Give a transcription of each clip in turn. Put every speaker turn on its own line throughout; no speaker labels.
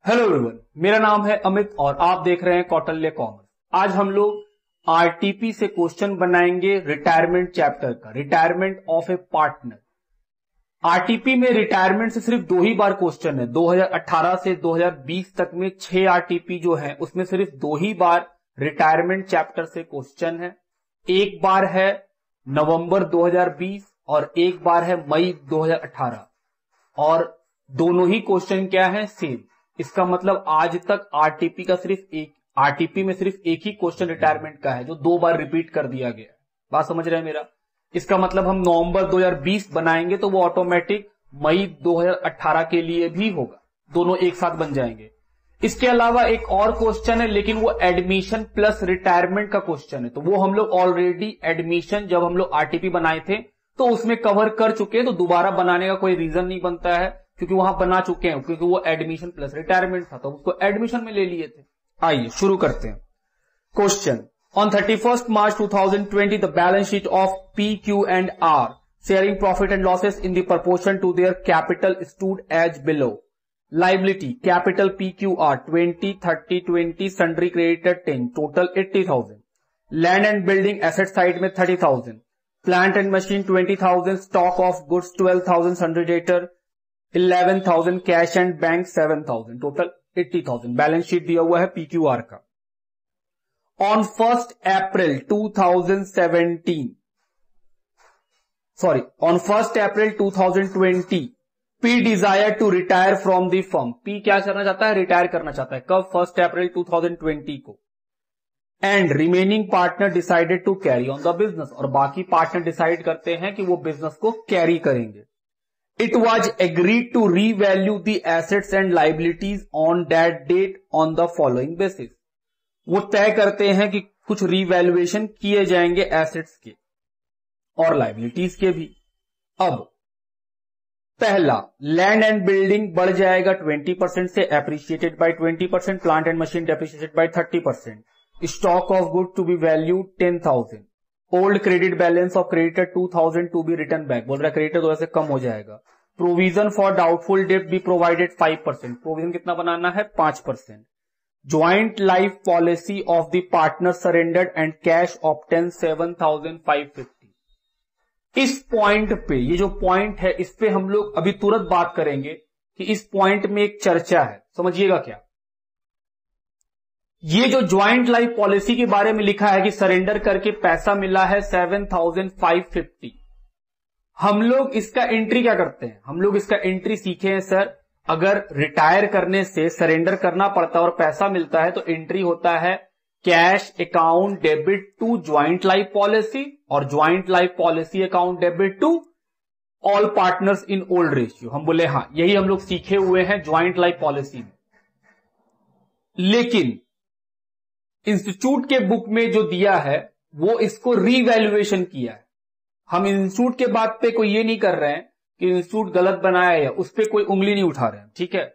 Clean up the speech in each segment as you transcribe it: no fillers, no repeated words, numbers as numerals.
Hello everyone, मेरा नाम है अमित और आप देख रहे हैं कौटिल्य कॉमर्स। आज हम लोग आरटीपी से क्वेश्चन बनाएंगे रिटायरमेंट चैप्टर का, retirement of A partner. RTP में रिटायरमेंट से सिर्फ 2 ही बार क्वेश्चन है। 2018 से 2020 तक में 6 आरटीपी जो है उसमें सिर्फ 2 ही बार रिटायरमेंट चैप्टर से क्वेश्चन है। एक बार है नवंबर 2020 और एक बार है मई 2018 और दोनों ही क्वेश्चन क्या है, सेम। इसका मतलब आज तक आरटीपी में सिर्फ एक ही क्वेश्चन रिटायरमेंट का है जो 2 बार रिपीट कर दिया गया है। बात समझ रहे हैं मेरा? इसका मतलब हम नवंबर 2020 बनाएंगे तो वो ऑटोमेटिक मई 2018 के लिए भी होगा, दोनों एक साथ बन जाएंगे। इसके अलावा एक और क्वेश्चन है, लेकिन वो एडमिशन प्लस रिटायरमेंट का क्वेश्चन है, तो वो हम लोग ऑलरेडी एडमिशन जब हम लोग आरटीपी बनाए थे तो उसमें कवर कर चुके हैं, तो दोबारा बनाने का कोई रीजन नहीं बनता है क्योंकि वहां बना चुके हैं, क्योंकि वो एडमिशन प्लस रिटायरमेंट था तो उसको एडमिशन में ले लिए थे। आइए शुरू करते हैं। Question, on 31st March 2020 the balance sheet of PQ&R sharing profit and losses in the proportion to their capital stood as below. Liability capital PQR 20, 30, 20, sundry creditor 10, total 80,000। Land and building asset side में 30,000, plant and machine 20,000, stock of goods 12,000, sundry debtor 11,000, cash and bank 7,000, total 80,000। Balance sheet दिया हुआ है PQR का। On 1st April 2020 P desire to retire from the firm. P क्या करना चाहता है? Retire करना चाहता है। कब? 1st April 2020 को। And remaining partner decided to carry on the business, और बाकी पार्टनर डिसाइड करते हैं कि वो बिजनेस को कैरी करेंगे। It was agreed to revalue the assets and liabilities on that date on the following basis. वो तय करते हैं कि कुछ रिवैल्यूएशन किए जाएंगे एसेट्स के और लाइबिलिटीज के भी। अब पहला, लैंड एंड बिल्डिंग बढ़ जाएगा 20% से, appreciated by 20%, plant and machine depreciated by 30%, stock of good to be value 10,000, old credit balance of creditor 2,000 to be return back. बोल रहा है क्रेडिटर थोड़ा से कम हो जाएगा। Provision for doubtful debt be provided 5%। Provision कितना बनाना है? 5%। Joint life policy of the partner surrendered and cash obtain 7,550। इस पॉइंट पे, ये जो पॉइंट है इस पे हम लोग अभी तुरंत बात करेंगे कि इस पॉइंट में एक चर्चा है, समझिएगा क्या। ये जो ज्वाइंट लाइफ पॉलिसी के बारे में लिखा है कि सरेंडर करके पैसा मिला है 7,550। हम लोग इसका एंट्री क्या करते हैं? हम लोग इसका एंट्री सीखे हैं सर, अगर रिटायर करने से सरेंडर करना पड़ता है और पैसा मिलता है तो एंट्री होता है cash account debit to joint life policy और joint life policy account debit to all partners in old ratio. हम बोले हाँ, यही हम लोग सीखे हुए हैं ज्वाइंट लाइफ पॉलिसी में। लेकिन इंस्टीट्यूट के बुक में जो दिया है वो इसको रीवैल्यूएशन किया है। हम इंस्टीट्यूट के बात पे कोई ये नहीं कर रहे हैं कि इंस्टीट्यूट गलत बनाया है, उस पर कोई उंगली नहीं उठा रहे हैं, ठीक है।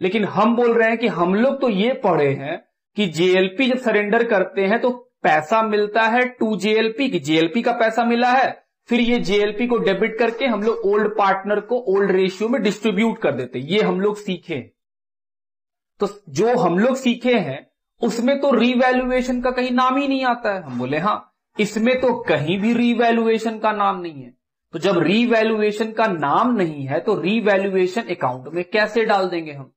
लेकिन हम बोल रहे हैं कि हम लोग तो ये पढ़े हैं कि जेएलपी जब सरेंडर करते हैं तो पैसा मिलता है टू जेएलपी की, जेएलपी का पैसा मिला है, फिर ये जेएलपी को डेबिट करके हम लोग ओल्ड पार्टनर को ओल्ड रेशियो में डिस्ट्रीब्यूट कर देते हैं। ये हम लोग सीखे हैं। तो जो हम लोग सीखे हैं उसमें तो रीवैल्यूएशन का कहीं नाम ही नहीं आता है। हम बोले हाँ, इसमें तो कहीं भी रीवैल्यूएशन का नाम नहीं है। तो जब रीवैल्यूएशन का नाम नहीं है तो रीवैल्यूएशन अकाउंट में कैसे डाल देंगे हम?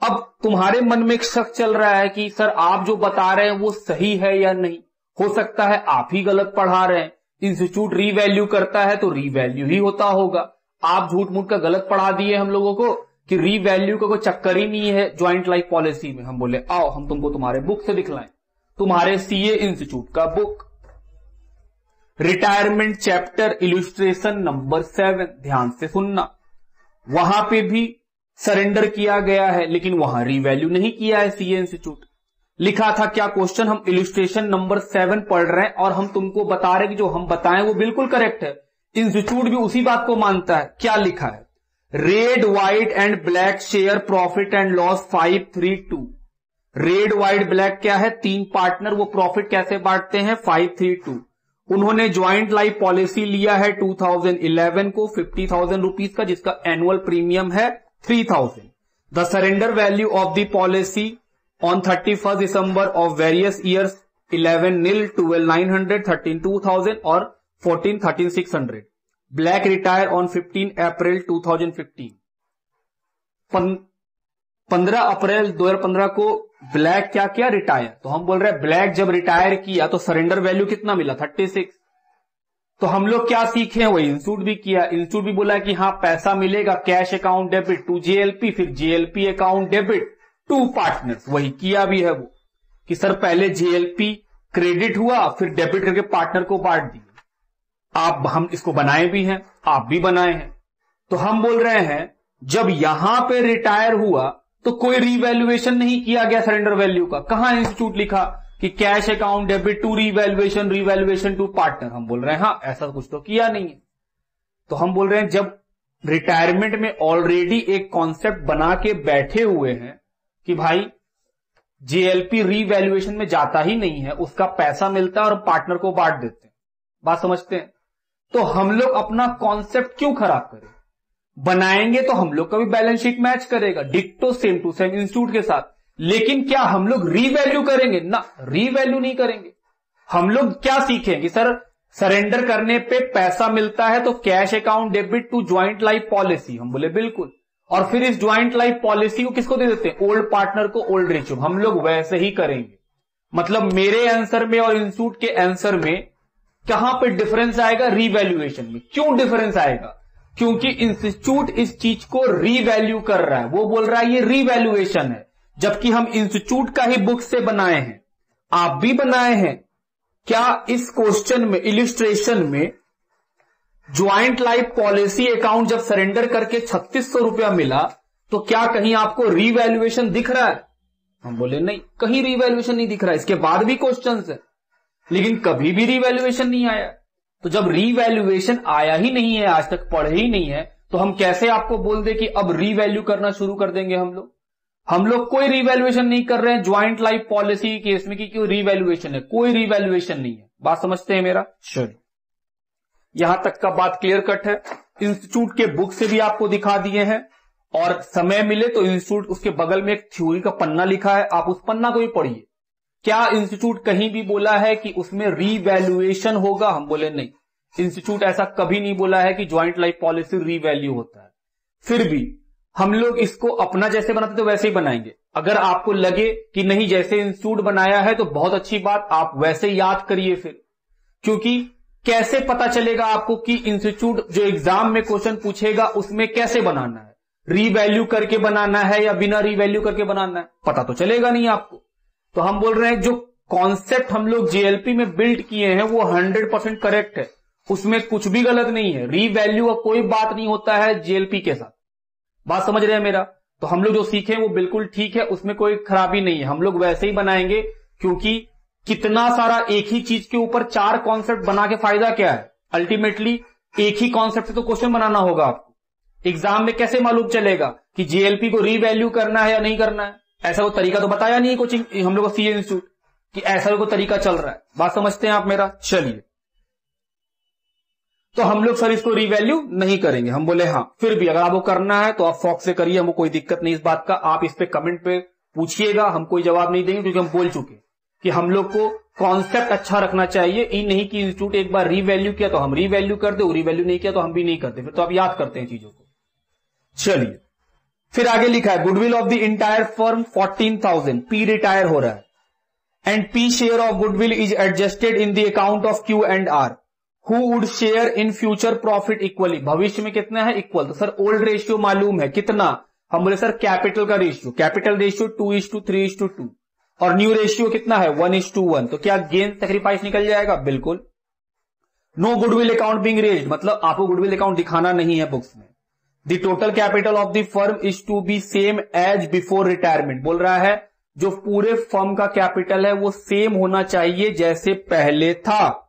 अब तुम्हारे मन में एक शक चल रहा है कि सर आप जो बता रहे हैं वो सही है या नहीं। हो सकता है आप ही गलत पढ़ा रहे हैं। इंस्टीट्यूट रीवैल्यू करता है तो रीवैल्यू ही होता होगा। आप झूठ मूठ का गलत पढ़ा दिए हम लोगों को कि रीवैल्यू का कोई चक्कर ही नहीं है ज्वाइंट लाइफ पॉलिसी में। हम बोले आओ हम तुमको तुम्हारे बुक से दिखलाएं, तुम्हारे सीए इंस्टीट्यूट का book, retirement chapter illustration number 7, ध्यान से सुनना। वहां पे भी सरेंडर किया गया है लेकिन वहां रीवैल्यू नहीं किया है सीए इंस्टीट्यूट। लिखा था क्या क्वेश्चन? हम इलस्ट्रेशन नंबर 7 पढ़ रहे हैं और हम तुमको बता रहे हैं कि जो हम बताएं वो बिल्कुल करेक्ट है। इंस्टीट्यूट भी उसी बात को मानता है। क्या लिखा है? Red white and black share profit and loss 532। Red white black क्या है? 3 पार्टनर, वो प्रॉफिट कैसे बांटते हैं? 532। उन्होंने ज्वाइंट लाइफ पॉलिसी लिया है 2011 को 50,000 रुपीज का, जिसका एनुअल प्रीमियम है 3,000। The surrender value of the policy on 31 December of various years 11 nil 12 900 13 2000 और 14 13 600. ब्लैक रिटायर ऑन 15 अप्रैल 2015. 15 अप्रैल 2015 को ब्लैक क्या किया? रिटायर. तो हम बोल रहे हैं ब्लैक जब रिटायर किया तो सरेंडर वैल्यू कितना मिला? 36. तो हम लोग क्या सीखे? वही इंस्टीट्यूट भी किया. इंस्टीट्यूट भी बोला कि हाँ पैसा मिलेगा, cash account debit to JLP, फिर JLP account debit to partners. वही किया भी है वो कि सर पहले जेएलपी क्रेडिट हुआ, फिर डेबिट करके पार्टनर को बांट दिए. हम इसको बनाए भी हैं, आप भी बनाए हैं. तो हम बोल रहे हैं जब यहां पे रिटायर हुआ तो कोई रीवैल्यूएशन नहीं किया गया सरेंडर वैल्यू का. कहां इंस्टीट्यूट लिखा कि cash account debit to revaluation to partner? हम बोल रहे हैं हाँ ऐसा कुछ तो किया नहीं है. तो हम बोल रहे हैं जब रिटायरमेंट में ऑलरेडी एक कॉन्सेप्ट बना के बैठे हुए हैं कि भाई जेएलपी रीवैल्यूएशन में जाता ही नहीं है, उसका पैसा मिलता है और पार्टनर को बांट देते हैं. बात समझते हैं? तो हम लोग अपना कॉन्सेप्ट क्यों खराब करें? बनाएंगे तो हम लोग का भी बैलेंस शीट मैच करेगा, डिक्टो सेम टू सेम इंस्टीट्यूट के साथ. लेकिन क्या हम लोग रीवैल्यू करेंगे? ना, रीवैल्यू नहीं करेंगे. हम लोग क्या सीखेंगे? सर सरेंडर करने पे पैसा मिलता है तो cash account debit to joint life policy. हम बोले बिल्कुल. और फिर इस ज्वाइंट लाइफ पॉलिसी को किसको दे देते हैं? ओल्ड पार्टनर को ओल्ड रेशियो. हम लोग वैसे ही करेंगे. मतलब मेरे आंसर में और इंस्टीट्यूट के आंसर में कहां पे डिफरेंस आएगा? रीवैल्यूएशन में. क्यों डिफरेंस आएगा? क्योंकि इंस्टीट्यूट इस चीज को रीवैल्यू कर रहा है. वो बोल रहा है ये रीवैल्यूएशन है, जबकि हम इंस्टीट्यूट का ही बुक से बनाए हैं, आप भी बनाए हैं. क्या इस क्वेश्चन में, इलिस्ट्रेशन में, ज्वाइंट लाइफ पॉलिसी अकाउंट जब सरेंडर करके 3600 रुपया मिला तो क्या कहीं आपको रीवैल्यूएशन दिख रहा है? हम बोले नहीं, कहीं रीवैल्यूएशन नहीं दिख रहा है. इसके बाद भी क्वेश्चन है, लेकिन कभी भी रीवैल्यूएशन नहीं आया. तो जब रीवैल्यूएशन आया ही नहीं है, आज तक पढ़े ही नहीं है, तो हम कैसे आपको बोल दे कि अब रीवैल्यू करना शुरू कर देंगे? हम लोग कोई रीवैल्यूएशन नहीं कर रहे हैं ज्वाइंट लाइफ पॉलिसी केस में कि क्यों रीवैल्यूएशन है. कोई रीवैल्यूएशन नहीं है. बात समझते हैं मेरा? चलिए, यहां तक का बात क्लियर कट है. इंस्टीट्यूट के बुक से भी आपको दिखा दिए हैं, और समय मिले तो इंस्टीट्यूट उसके बगल में एक थ्योरी का पन्ना लिखा है, आप उस पन्ना को भी पढ़िए. क्या इंस्टीट्यूट कहीं भी बोला है कि उसमें रीवैल्यूएशन होगा? हम बोले नहीं, इंस्टीट्यूट ऐसा कभी नहीं बोला है कि ज्वाइंट लाइफ पॉलिसी रीवैल्यू होता है. फिर भी हम लोग इसको अपना जैसे बनाते तो वैसे ही बनाएंगे. अगर आपको लगे कि नहीं जैसे इंस्टीट्यूट बनाया है तो बहुत अच्छी बात, आप वैसे याद करिए फिर. क्योंकि कैसे पता चलेगा आपको कि इंस्टीट्यूट जो एग्जाम में क्वेश्चन पूछेगा उसमें कैसे बनाना है? रीवैल्यू करके बनाना है या बिना रीवैल्यू करके बनाना है? पता तो चलेगा नहीं आपको. तो हम बोल रहे हैं जो कॉन्सेप्ट हम लोग जेएलपी में बिल्ड किए हैं वो 100% करेक्ट है, उसमें कुछ भी गलत नहीं है. रीवैल्यू का कोई बात नहीं होता है जेएलपी के साथ. बात समझ रहे हैं मेरा? तो हम लोग जो सीखे वो बिल्कुल ठीक है, उसमें कोई खराबी नहीं है. हम लोग वैसे ही बनाएंगे, क्योंकि कितना सारा एक ही चीज के ऊपर 4 कॉन्सेप्ट बना के फायदा क्या है? अल्टीमेटली एक ही कॉन्सेप्ट से तो क्वेश्चन बनाना होगा आपको. एग्जाम में कैसे मालूम चलेगा कि जेएलपी को रीवैल्यू करना है या नहीं करना है? ऐसा कोई तरीका तो बताया नहीं कोचिंग हम लोग को सीए इंस्टीट्यूट कि ऐसा कोई तरीका चल रहा है. बात समझते हैं आप मेरा? चलिए, तो हम लोग सर इसको रीवैल्यू नहीं करेंगे. हम बोले हाँ, फिर भी अगर आपको करना है तो आप फॉक्स से करिए, हमको कोई दिक्कत नहीं इस बात का. आप इस पे कमेंट पे पूछिएगा, हम कोई जवाब नहीं देंगे, क्योंकि हम बोल चुके कि हम लोग को कॉन्सेप्ट अच्छा रखना चाहिए. ये नहीं कि इंस्टीट्यूट एक बार रीवैल्यू किया तो हम रीवैल्यू कर दे, रीवैल्यू नहीं किया तो हम भी नहीं करते, फिर तो आप याद करते हैं चीजों को. चलिए, फिर आगे लिखा है goodwill of the entire firm 14,000. P retire हो रहा है and P share of goodwill is adjusted in the account of Q and R. Who would share in future profit equally? भविष्य में कितना है? इक्वल. तो सर ओल्ड रेशियो मालूम है कितना? हम बोले सर कैपिटल का रेशियो, कैपिटल रेशियो 2:3:2 और न्यू रेशियो कितना है? 1:1. तो क्या गेन सेक्रीफाइस निकल जाएगा? बिल्कुल. No goodwill account being raised, मतलब आपको गुडविल अकाउंट दिखाना नहीं है बुक्स में. The total capital of the firm is to be same as before retirement. बोल रहा है जो पूरे फर्म का कैपिटल है वो सेम होना चाहिए जैसे पहले था.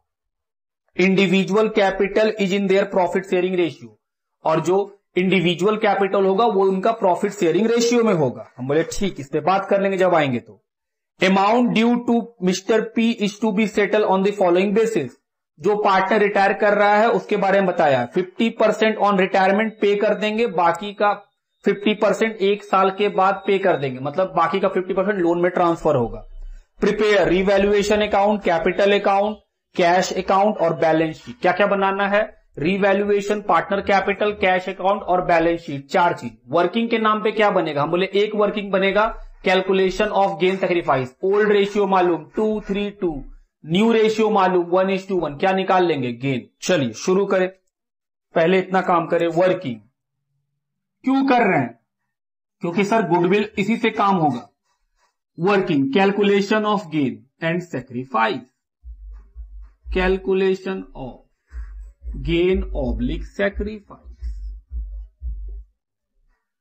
Individual capital is in their profit sharing ratio, और जो इंडिविजुअल कैपिटल होगा वो उनका प्रॉफिट शेयरिंग रेशियो में होगा. हम बोले ठीक, इस पे बात कर लेंगे जब आएंगे तो. Amount due to mister P is to be settle on the following basis. जो पार्टनर रिटायर कर रहा है उसके बारे में बताया, 50% ऑन रिटायरमेंट पे कर देंगे, बाकी का 50% 1 साल के बाद पे कर देंगे, मतलब बाकी का 50% लोन में ट्रांसफर होगा। Prepare revaluation account, capital account, cash account और बैलेंस शीट। क्या क्या बनाना है? Revaluation, partner capital, cash account और बैलेंस शीट, 4 चीज। वर्किंग के नाम पे क्या बनेगा? हम बोले एक वर्किंग बनेगा calculation of gain sacrifice. Old ratio मालूम 2:3:2, न्यू रेशियो मालूम 1:1। क्या निकाल लेंगे? गेन। चलिए शुरू करें, पहले इतना काम करें। वर्किंग क्यों कर रहे हैं? क्योंकि सर गुडविल इसी से काम होगा। Working calculation of gain and sacrifice, calculation of gain oblique sacrifice.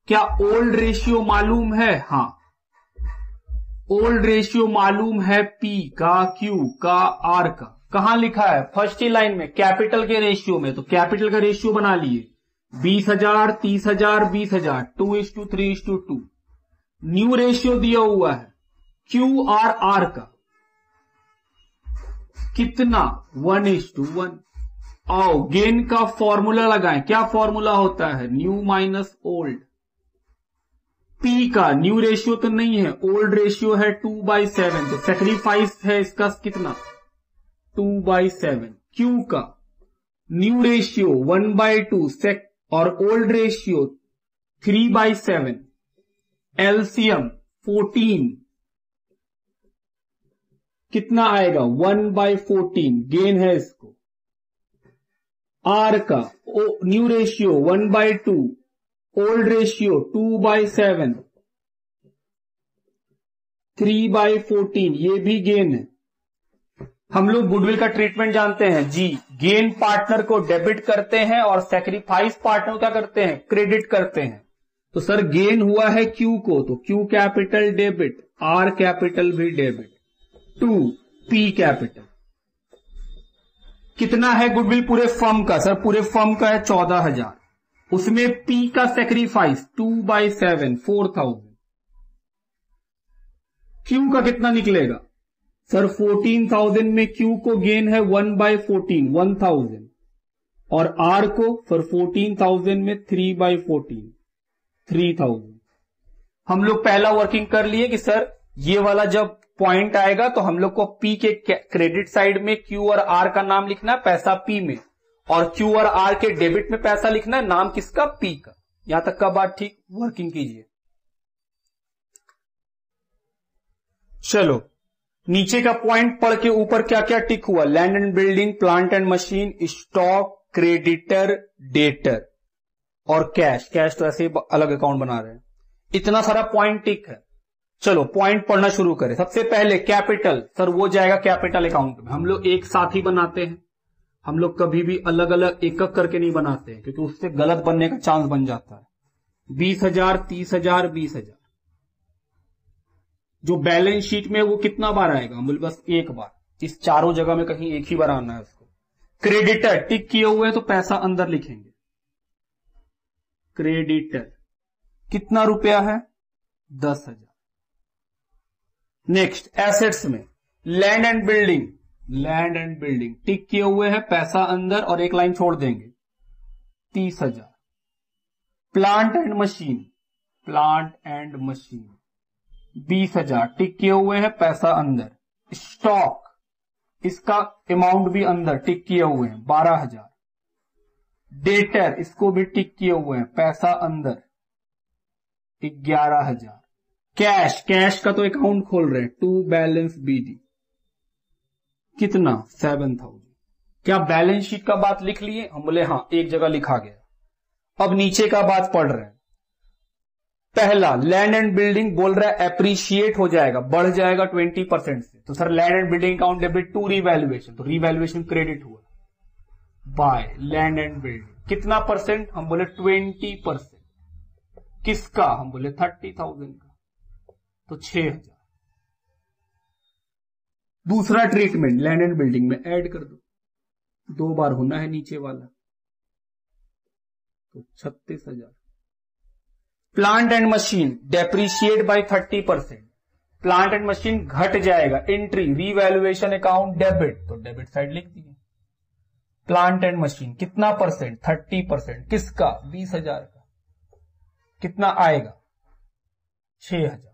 क्या ओल्ड रेशियो मालूम है? हां, ओल्ड रेशियो मालूम है पी का, क्यू का, आर का। कहां लिखा है? फर्स्ट ही लाइन में, कैपिटल के रेशियो में। तो कैपिटल का रेशियो बना लिए 20,000, 30,000, 20,000, 2:3:2। न्यू रेशियो दिया हुआ है क्यू आर आर का, कितना? 1:1। आओ गेन का फॉर्मूला लगाएं। क्या फॉर्मूला होता है? New minus old. पी का न्यू रेशियो तो नहीं है, ओल्ड रेशियो है 2/7, तो सैक्रिफाइस है इसका कितना? 2/7। क्यू का न्यू रेशियो 1/2 और ओल्ड रेशियो 3/7, एलसीएम 14, कितना आएगा? 1/14, गेन है इसको। आर का न्यू रेशियो 1/2, ओल्ड रेशियो 2/7, 3/14, ये भी गेन है। हम लोग गुडविल का ट्रीटमेंट जानते हैं जी। गेन पार्टनर को डेबिट करते हैं और सैक्रिफाइस पार्टनर क्या करते हैं? क्रेडिट करते हैं। तो सर गेन हुआ है क्यू को, तो Q capital debit, are capital भी डेबिट, 2 पी कैपिटल। कितना है गुडविल पूरे फर्म का? सर पूरे फर्म का है 14,000, उसमें पी का सैक्रिफाइस 2/7, 4,000। क्यू का कितना निकलेगा? सर 14,000 में क्यू को गेन है 1/14, 1,000, और आर को फिर 14,000 में 3/14, 3,000। हम लोग पहला वर्किंग कर लिए कि सर ये वाला जब पॉइंट आएगा तो हम लोग को पी के क्रेडिट साइड में क्यू और आर का नाम लिखना है, पैसा पी में, और क्यू और आर के डेबिट में पैसा लिखना है, नाम किसका? पी का। यहां तक का बात ठीक? वर्किंग कीजिए। चलो नीचे का पॉइंट पढ़ के ऊपर क्या क्या टिक हुआ? Land and building, plant and machine, stock, creditor, debtor और कैश। कैश तो ऐसे ही अलग अकाउंट बना रहे हैं। इतना सारा पॉइंट टिक है। चलो पॉइंट पढ़ना शुरू करें। सबसे पहले कैपिटल, सर वो जाएगा कैपिटल अकाउंट में। हम लोग एक साथ ही बनाते हैं, हम लोग कभी भी अलग अलग एक एक करके नहीं बनाते हैं, क्योंकि उससे गलत बनने का चांस बन जाता है। 20,000, 30,000, 20,000। जो बैलेंस शीट में वो कितना बार आएगा? हम बोले बस एक बार। इस चारों जगह में कहीं एक ही बार आना है उसको। क्रेडिटर टिक किए हुए हैं तो पैसा अंदर लिखेंगे। क्रेडिटर कितना रुपया है? 10,000। नेक्स्ट एसेट्स में land and building, land and building tick किए हुए हैं, पैसा अंदर और एक लाइन छोड़ देंगे, 30,000। Plant and machine, plant and machine 20,000 टिक किए हुए हैं, पैसा अंदर। स्टॉक इसका अमाउंट भी अंदर टिक किए हुए हैं, 12,000। डेटर इसको भी टिक किए हुए हैं, पैसा अंदर 11,000। कैश, कैश का तो अकाउंट खोल रहे हैं, टू बैलेंस बीडी, कितना? 7,000। क्या बैलेंस शीट का बात लिख लिए? हम बोले हाँ, एक जगह लिखा गया। अब नीचे का बात पढ़ रहे हैं। पहला लैंड एंड बिल्डिंग बोल रहा है एप्रिशिएट हो जाएगा, बढ़ जाएगा 20% से। तो sir land and building account debit to revaluation, तो रिवैल्यूएशन क्रेडिट हुआ बाय लैंड एंड बिल्डिंग। कितना परसेंट? हम बोले 20%। किसका? हम बोले 30,000 का, तो 6,000। दूसरा ट्रीटमेंट लैंड एंड बिल्डिंग में ऐड कर दो, 2 बार होना है नीचे वाला, तो 36,000। Plant and machine depreciate by 30%, plant and machine घट जाएगा, एंट्री रिवैल्यूएशन अकाउंट डेबिट, तो डेबिट साइड लिख दिए। प्लांट एंड मशीन कितना परसेंट? 30%। किसका? 20,000 का। कितना आएगा 6000।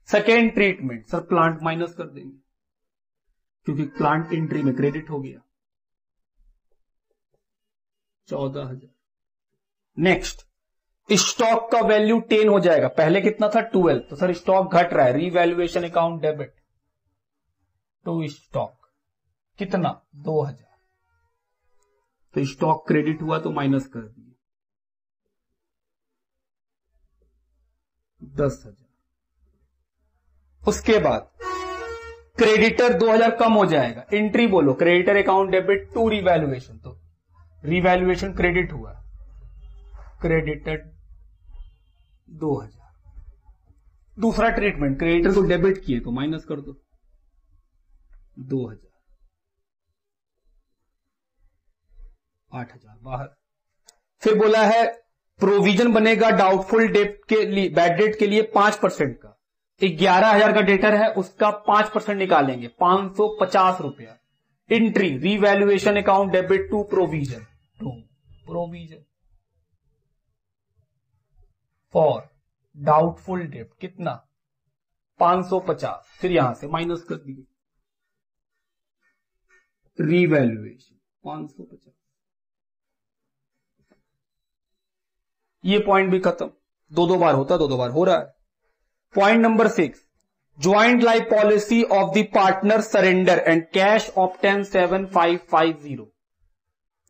Second treatment sir plant minus कर देंगे क्योंकि प्लांट एंट्री में क्रेडिट हो गया 14000। नेक्स्ट स्टॉक का वैल्यू 10 हो जाएगा, पहले कितना था 12, तो सर स्टॉक घट रहा है, revaluation account debit to stock कितना 2000, तो स्टॉक क्रेडिट हुआ तो माइनस कर दिए 10,000। उसके बाद क्रेडिटर 2000 कम हो जाएगा, एंट्री बोलो creditor account debit to revaluation, तो रीवैल्यूएशन क्रेडिट हुआ, क्रेडिटेड 2000। दूसरा ट्रीटमेंट क्रेडिटर को डेबिट किए तो माइनस कर दो 2000, 8000 बाहर। फिर बोला है प्रोविजन बनेगा डाउटफुल डेट के लिए, बैड डेट के लिए 5% का, 11,000 का डेटर है उसका 5% निकालेंगे 550 रुपया। Entry revaluation account debit to provision for doubtful debt कितना 550, फिर यहां से माइनस कर दिए रीवैल्यूएशन 550। ये पॉइंट भी खत्म, दो बार होता, दो बार हो रहा है। Point number 6, joint life policy of the partner surrender and cash obtain 7550।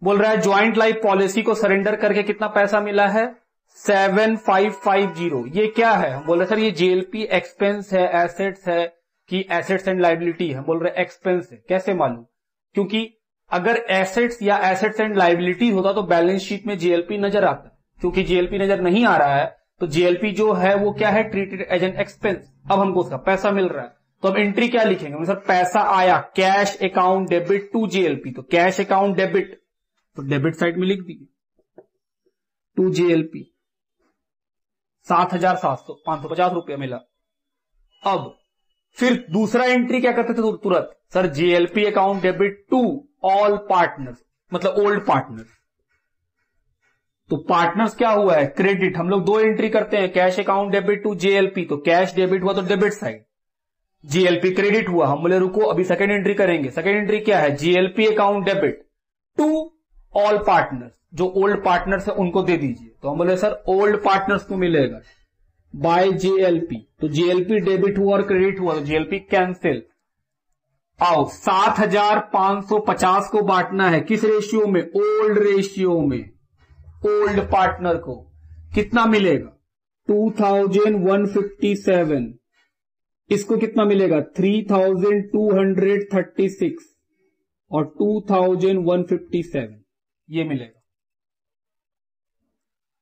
बोल रहा है ज्वाइंट लाइफ पॉलिसी को सरेंडर करके कितना पैसा मिला है 7550। ये क्या है, हम बोल रहे सर ये जेएलपी एक्सपेंस है, एसेट्स है कि एसेट्स एंड लाइबिलिटी है, बोल रहे एक्सपेंस है। कैसे मालूम, क्योंकि अगर एसेट्स या एसेट्स एंड लाइबिलिटी होता तो बैलेंस शीट में जेएलपी नजर आता, क्योंकि जेएलपी नजर नहीं आ रहा है तो जेएलपी जो है वो क्या है ट्रीटेड एज एन एक्सपेंस। अब हमको उसका पैसा मिल रहा है तो अब एंट्री क्या लिखेंगे, सर पैसा आया cash account debit to JLP, तो कैश अकाउंट डेबिट तो डेबिट साइड में लिख दिए टू जेएलपी 7,550 रुपया मिला। अब फिर दूसरा एंट्री क्या करते थे तुरंत, sir JLP account debit to all partners, मतलब ओल्ड पार्टनर्स। तो पार्टनर्स क्या हुआ है क्रेडिट, हम लोग दो एंट्री करते हैं cash account debit to JLP, तो कैश डेबिट हुआ तो डेबिट साइड, जेएलपी क्रेडिट हुआ। हम बोले रुको अभी सेकेंड एंट्री करेंगे, सेकेंड एंट्री क्या है JLP account debit to all partners, जो ओल्ड पार्टनर्स है उनको दे दीजिए। तो हम बोले सर ओल्ड पार्टनर्स को मिलेगा बाय जेएलपी, तो जेएलपी डेबिट हुआ और क्रेडिट हुआ तो जेएलपी कैंसिल। आओ 7,550 को बांटना है किस रेशियो में, ओल्ड रेशियो में, ओल्ड पार्टनर को कितना मिलेगा 2157, इसको कितना मिलेगा 3236 और 2157 ये मिलेगा।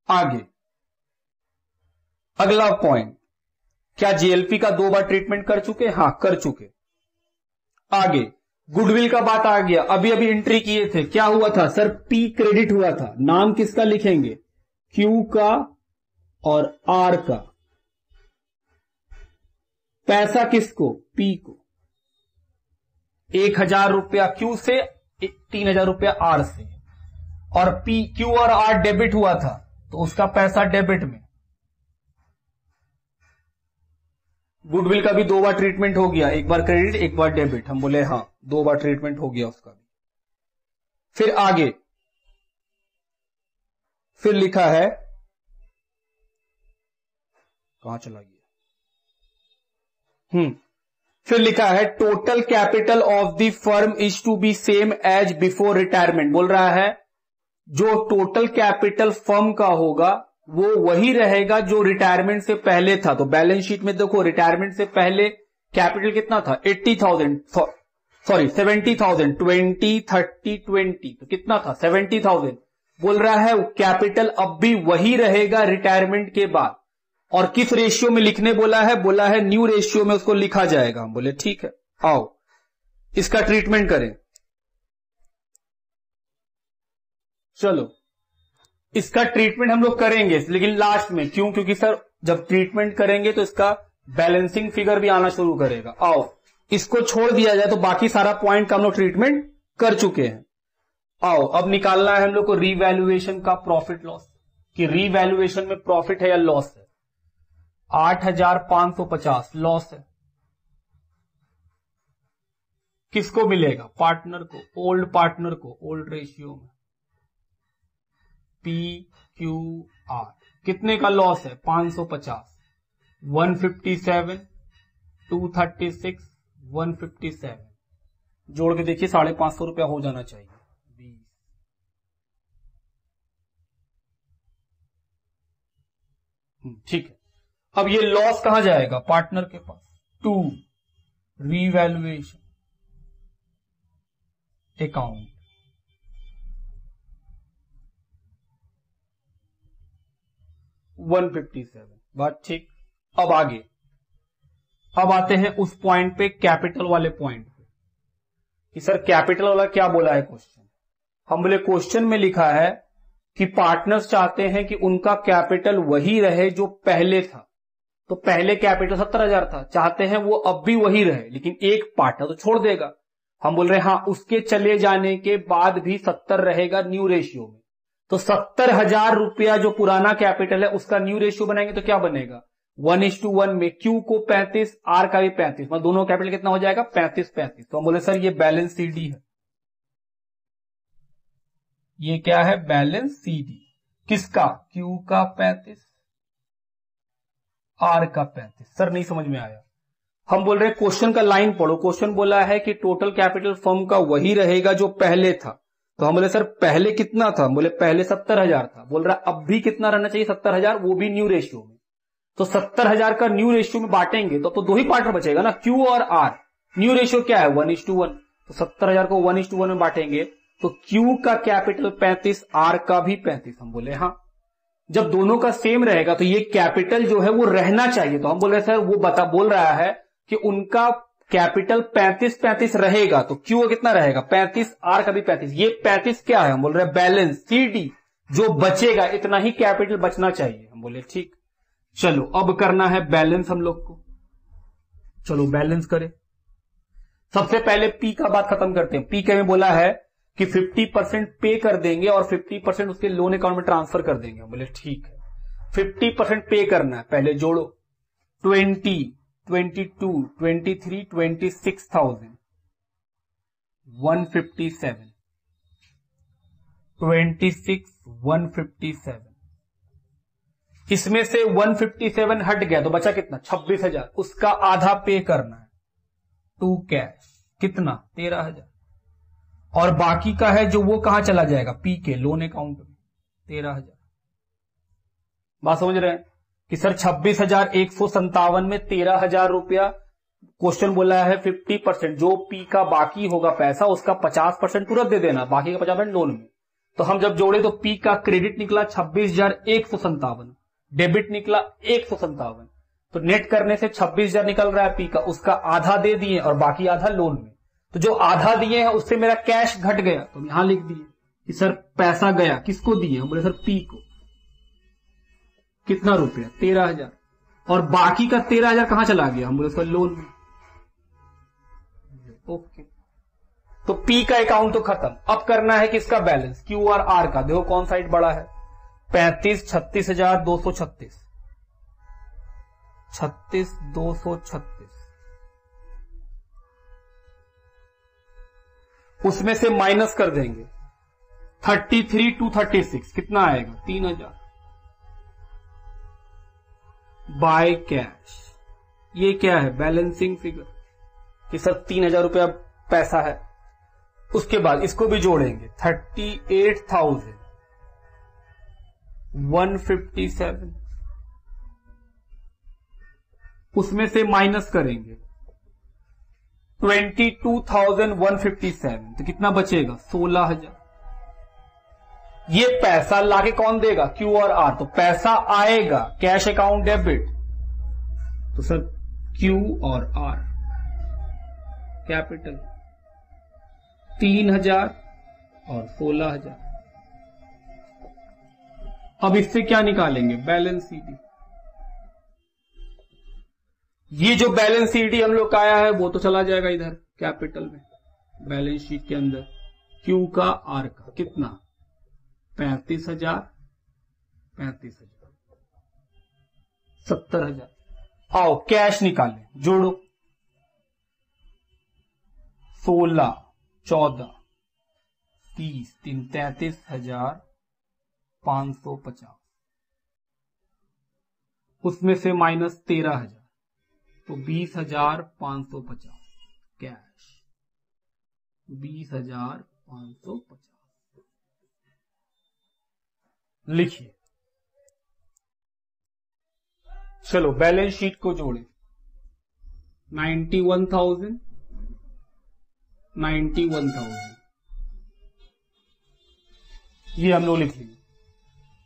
आगे अगला पॉइंट, क्या जेएलपी का 2 बार ट्रीटमेंट कर चुके, हां कर चुके। आगे गुडविल का बात आ गया, अभी अभी एंट्री किए थे, क्या हुआ था सर पी क्रेडिट हुआ था, नाम किसका लिखेंगे क्यू का और आर का, पैसा किसको पी को, 1,000 रुपया क्यू से 3,000 रुपया आर से, और पी क्यू और आर डेबिट हुआ था तो उसका पैसा डेबिट में। गुडविल का भी 2 बार ट्रीटमेंट हो गया, एक बार क्रेडिट एक बार डेबिट, हम बोले हां 2 बार ट्रीटमेंट हो गया उसका भी। फिर आगे फिर लिखा है, कहां चला गया, फिर लिखा है total capital of the firm is to be same as before retirement. बोल रहा है जो टोटल कैपिटल फर्म का होगा वो वही रहेगा जो रिटायरमेंट से पहले था। तो बैलेंस शीट में देखो रिटायरमेंट से पहले कैपिटल कितना था 70,000, 20, 30, 20, तो कितना था 70,000। बोल रहा है कैपिटल अब भी वही रहेगा रिटायरमेंट के बाद, और किस रेशियो में लिखने बोला है न्यू रेशियो में उसको लिखा जाएगा। हम बोले ठीक है, आओ इसका ट्रीटमेंट करें। चलो इसका ट्रीटमेंट हम लोग करेंगे लेकिन लास्ट में, क्यों, क्योंकि सर जब ट्रीटमेंट करेंगे तो इसका बैलेंसिंग फिगर भी आना शुरू करेगा। आओ इसको छोड़ दिया जाए तो बाकी सारा पॉइंट का हम लोग ट्रीटमेंट कर चुके हैं। आओ अब निकालना है हम लोग को रीवैल्यूएशन का प्रॉफिट लॉस, कि रीवैल्यूएशन में प्रॉफिट है या लॉस है। 8,550 लॉस है। किसको मिलेगा? पार्टनर को, ओल्ड पार्टनर को, ओल्ड रेशियो में PQR। कितने का लॉस है? 550, 157, 236, 157 जोड़ के देखिए 550 रुपया हो जाना चाहिए। 20 ठीक है। अब ये लॉस कहां जाएगा? पार्टनर के पास। 2 रीवैल्यूएशन अकाउंट, $157। बात ठीक। अब आगे, अब आते हैं उस पॉइंट पे, कैपिटल वाले पॉइंट पे, कि सर कैपिटल वाला क्या बोला है क्वेश्चन? हम बोले क्वेश्चन में लिखा है कि पार्टनर्स चाहते हैं कि उनका कैपिटल वही रहे जो पहले था। तो पहले कैपिटल 70,000 था, चाहते हैं वो अब भी वही रहे, लेकिन एक पार्टनर तो छोड़ देगा। हम बोल रहे हैं हाँ, उसके चले जाने के बाद भी 70 रहेगा न्यू रेशियो में। तो 70,000 रुपया जो पुराना कैपिटल है उसका न्यू रेशियो बनाएंगे तो क्या बनेगा? 1:1 में Q को 35, R का भी 35, मतलब दोनों कैपिटल कितना हो जाएगा? 35-35। तो हम बोले सर ये बैलेंस CD है। ये क्या है? Balance CD। किसका? Q का 35, R का 35। सर नहीं समझ में आया। हम बोल रहे हैं क्वेश्चन का लाइन पढ़ो। क्वेश्चन बोला है कि टोटल कैपिटल फर्म का वही रहेगा जो पहले था। तो हम बोले सर पहले कितना था? बोले पहले 70,000 था। बोल रहा अब भी कितना रहना चाहिए? 70,000, वो भी न्यू रेशियो में। तो 70,000 का न्यू रेशियो में बांटेंगे तो दो ही पार्टनर बचेगा ना, Q और R। न्यू रेशियो क्या है? 1:1। तो 70,000 को 1:1 में बांटेंगे तो Q का कैपिटल 35, R का भी 35। हम बोले हाँ, जब दोनों का सेम रहेगा तो ये कैपिटल जो है वो रहना चाहिए। तो हम बोल रहे सर वो बोल रहा है कि उनका कैपिटल 35-35 रहेगा, तो Q का कितना रहेगा? 35, R का भी 35। ये 35 क्या है? हम बोल रहे हैं बैलेंस CD, जो बचेगा इतना ही कैपिटल बचना चाहिए। हम बोले ठीक। चलो अब करना है बैलेंस हम लोग को। चलो बैलेंस करें। सबसे पहले P का बात खत्म करते हैं। P के में बोला है कि 50% पे कर देंगे और 50% उसके लोन अकाउंट में ट्रांसफर कर देंगे। हम बोले ठीक है, 50% पे करना है। पहले जोड़ो, 20, 22, 23, 26,000, 157, 26, 157। इसमें से 157 हट गया तो बचा कितना? 26,000। उसका आधा पे करना है टू कैश। कितना? 13,000। और बाकी का है जो वो कहां चला जाएगा? पी के लोन अकाउंट में 13,000। बात समझ रहे हैं कि सर 26,157 में 13,000 रुपया क्वेश्चन बोला है 50%, जो पी का बाकी होगा पैसा उसका 50% तुरंत दे देना, बाकी का 50% लोन में। तो हम जब जोड़े तो पी का क्रेडिट निकला 26,157, डेबिट निकला 157। तो नेट करने से 26,000 निकल रहा है पी का, उसका आधा दे दिए और बाकी आधा लोन में। तो जो आधा दिए हैं उससे मेरा कैश घट गया, तो यहां लिख दिए कि सर पैसा गया किसको दिए? हम बोले सर पी को। कितना रुपया? 13,000। और बाकी का 13,000 कहां चला गया? हम बोले सर लोन में। ओके, तो पी का अकाउंट तो खत्म। अब करना है किसका बैलेंस? क्यू और आर का। देखो कौन साइड बड़ा है? 35, 36,236, 36,236। उसमें से माइनस कर देंगे 33,236। कितना आएगा? 3,000 बाय कैश। ये क्या है? बैलेंसिंग फिगर कि सर 3,000 रुपया पैसा है। उसके बाद इसको भी जोड़ेंगे 38,157। उसमें से माइनस करेंगे 22,157। तो कितना बचेगा? 16,000। ये पैसा लाके कौन देगा? क्यू और आर। तो पैसा आएगा कैश अकाउंट डेबिट, तो सर क्यू और आर कैपिटल 3,000 और 16,000। अब इससे क्या निकालेंगे? Balance CD. ये जो बैलेंस सीडी हम लोग का आया है वो तो चला जाएगा इधर कैपिटल में, बैलेंस शीट के अंदर। क्यू का आर का कितना? 35,000, 35,000, 70,000। आओ कैश निकालें, जोड़ो 16, 14, 30, 33,550, उसमें से माइनस 13,000, तो 20,550 कैश, 20,550 लिखिए। चलो बैलेंस शीट को जोड़े, 91,000, 91,000 ये हम लोग लिख लेंगे।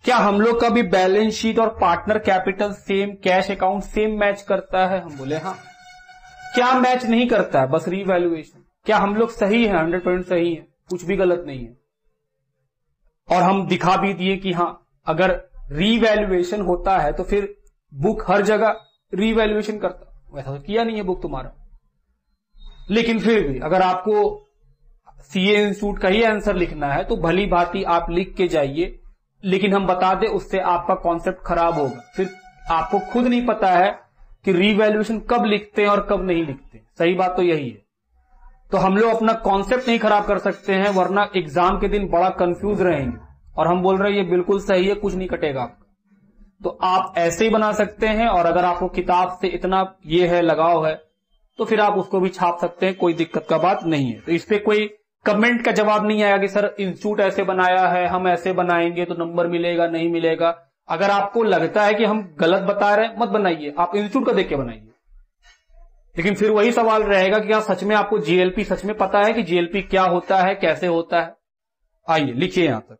क्या हम लोग का भी बैलेंस शीट और partner capital same, cash account same match करता है? हम बोले हाँ। क्या मैच नहीं करता है? बस रीवैल्यूएशन। क्या हम लोग सही है? 100% सही है, कुछ भी गलत नहीं है। और हम दिखा भी दिए कि हाँ, अगर रीवैल्यूएशन होता है तो फिर बुक हर जगह रीवैल्यूएशन करता। वैसा तो किया नहीं है बुक तुम्हारा, लेकिन फिर भी अगर आपको सीए इंस्टीट्यूट का ही आंसर लिखना है तो भली भांति आप लिख के जाइए, लेकिन हम बता दें उससे आपका कॉन्सेप्ट खराब होगा। फिर आपको खुद नहीं पता है कि रीवैल्यूएशन कब लिखते हैं और कब नहीं लिखते। सही बात तो यही है। तो हम लोग अपना कॉन्सेप्ट नहीं खराब कर सकते हैं, वरना एग्जाम के दिन बड़ा कंफ्यूज रहेंगे। और हम बोल रहे हैं ये बिल्कुल सही है, कुछ नहीं कटेगा आपका। तो आप ऐसे ही बना सकते हैं, और अगर आपको किताब से इतना ये है लगाव है तो फिर आप उसको भी छाप सकते हैं, कोई दिक्कत का बात नहीं है। तो इस पे कोई कमेंट का जवाब नहीं आएगा कि सर इंस्टीट्यूट ऐसे बनाया है, हम ऐसे बनाएंगे तो नंबर मिलेगा नहीं मिलेगा। अगर आपको लगता है कि हम गलत बता रहे हैं, मत बनाइए, आप इंस्टीट्यूट का देख के बनाइए। लेकिन फिर वही सवाल रहेगा कि क्या सच में आपको जीएलपी सच में पता है कि जीएलपी क्या होता है, कैसे होता है? आइए लिखिए यहां तक।